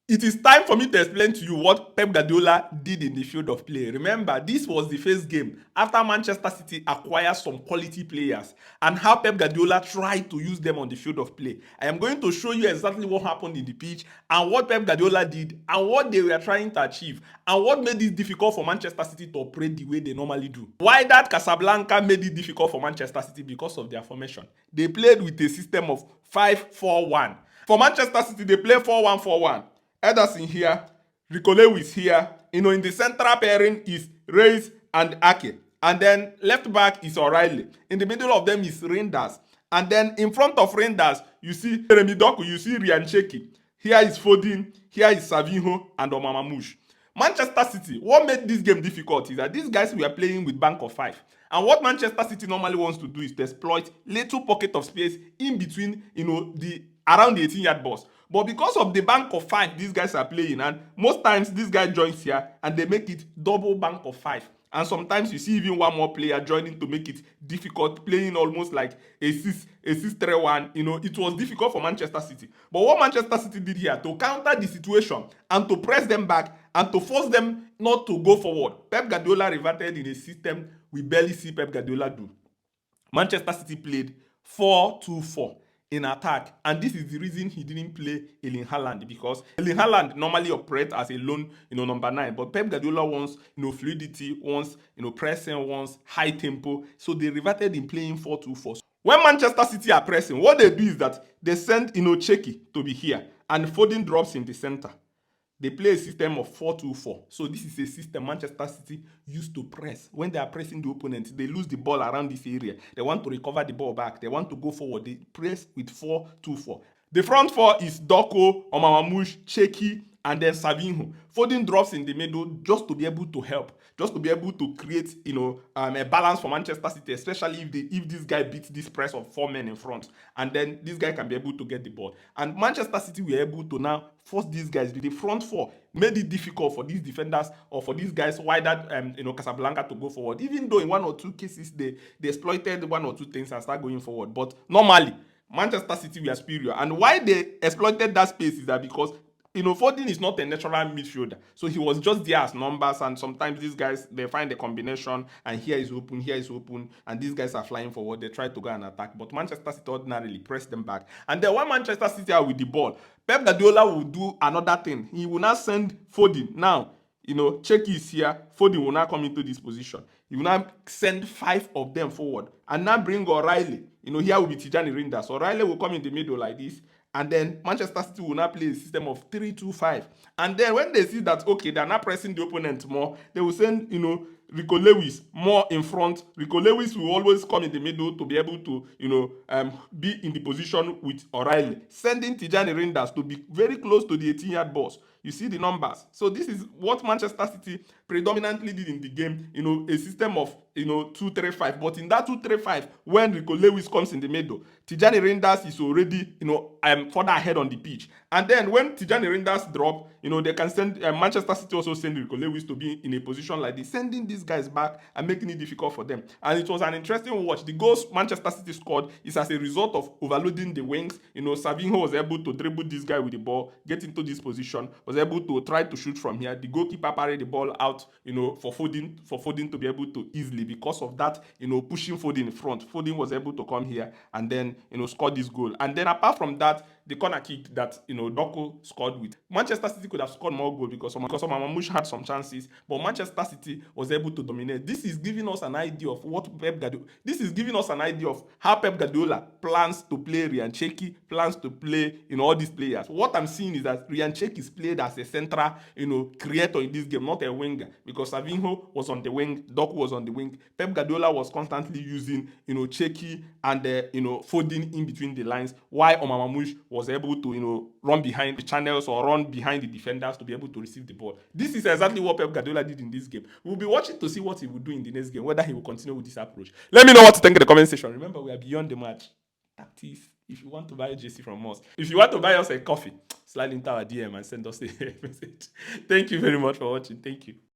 It is time for me to explain to you what Pep Guardiola did in the field of play. Remember, this was the first game after Manchester City acquired some quality players and how Pep Guardiola tried to use them on the field of play. I am going to show you exactly what happened in the pitch and what Pep Guardiola did and what they were trying to achieve and what made it difficult for Manchester City to operate the way they normally do. Wydad Casablanca made it difficult for Manchester City because of their formation. They played with a system of 5-4-1. For Manchester City, they play 4-1-4-1. Ederson here, Rico Lewis here. In the central pairing is Reis and Ake. And then left back is O'Reilly. In the middle of them is Reinders. And then in front of Reinders, you see Jeremy Doku, you see Ryan Cherki. Here is Foden, here is Savinho and Omamamouche. Manchester City, what made this game difficult is that these guys were playing with bank of 5. And what Manchester City normally wants to do is to exploit little pocket of space in between, around the 18-yard box. But because of the bank of 5 these guys are playing, and most times this guy joins here and they make it double bank of 5. And sometimes you see even one more player joining to make it difficult, playing almost like a 6-3-1. It was difficult for Manchester City. But what Manchester City did here to counter the situation and to press them back and to force them not to go forward, Pep Guardiola reverted in a system we barely see Pep Guardiola do. Manchester City played 4-2-4 in attack, and this is the reason he didn't play Erling Haaland, because Erling Haaland normally operates as a lone, number 9, but Pep Guardiola wants, fluidity, wants, pressing, wants high tempo, so they reverted in playing 4-2-4. When Manchester City are pressing, what they do is that they send, Cherki to be here, and Foden drops in the center. They play a system of 4-2-4. So this is a system Manchester City used to press. When they are pressing the opponent, they lose the ball around this area. They want to recover the ball back. They want to go forward. They press with 4-2-4. The front four is Doko, Omamamouche, Cherki, and then Savinho. Foden drops in the middle just to be able to help, just to be able to create, a balance for Manchester City, especially if this guy beats this press of 4 men in front, and then this guy can be able to get the ball. And Manchester City were able to now force these guys. The front four made it difficult for these defenders or for these guys, Wydad, Casablanca, to go forward. Even though in 1 or 2 cases they exploited 1 or 2 things and start going forward, but normally Manchester City were superior. And why they exploited that space is that because Foden is not a natural midfielder, so he was just there as numbers, and sometimes these guys, they find a combination, and here is open, and these guys are flying forward, they try to go and attack, but Manchester City ordinarily press them back. And then when Manchester City are with the ball, Pep Guardiola will do another thing. He will now send Foden. Now, Cherki is here, Foden will now come into this position. He will now send 5 of them forward, and now bring O'Reilly. Here will be Tijani Reinders. O'Reilly will come in the middle like this, and then Manchester City will now play a system of 3-2-5. And then when they see that, okay, they're not pressing the opponent more, they will send, Rico Lewis more in front. Rico Lewis will always come in the middle to be able to, be in the position with O'Reilly. Sending Tijani Reinders to be very close to the 18-yard box. You see the numbers. So this is what Manchester City predominantly did in the game, a system of, 2-3-5. But in that 2-3-5, when Rico Lewis comes in the middle, Tijani Reinders is already, further ahead on the pitch. And then when Tijani Reinders drop, they can send, Manchester City also send Rico Lewis to be in a position like this, sending these guys back and making it difficult for them. And it was an interesting watch. The goals Manchester City scored is as a result of overloading the wings. Savinho was able to dribble this guy with the ball, get into this position, was able to try to shoot from here. The goalkeeper parried the ball out, for Foden to be able to easily, because of that, pushing Foden in front. Foden was able to come here and then, score this goal. And then apart from that, the corner kick that, Doko scored with, Manchester City could have scored more goals because Omamamouche had some chances, but Manchester City was able to dominate. This is giving us an idea of this is giving us an idea of how Pep Guardiola plans to play Ryan Cherki, plans to play, all these players. What I'm seeing is that Ryan Cherki is played as a central, creator in this game, not a winger, because Savinho was on the wing, Doku was on the wing. Pep Guardiola was constantly using, Cherki and, Foden in between the lines, while Omamamouche was able to, run behind the channels or run behind the defenders to be able to receive the ball. This is exactly what Pep Guardiola did in this game. We'll be watching to see what he will do in the next game, whether he will continue with this approach. Let me know what to think in the comment section. Remember, we are beyond the match. Tactics. If you want to buy a JC from us, if you want to buy us a coffee, slide into our DM and send us a message. Thank you very much for watching. Thank you.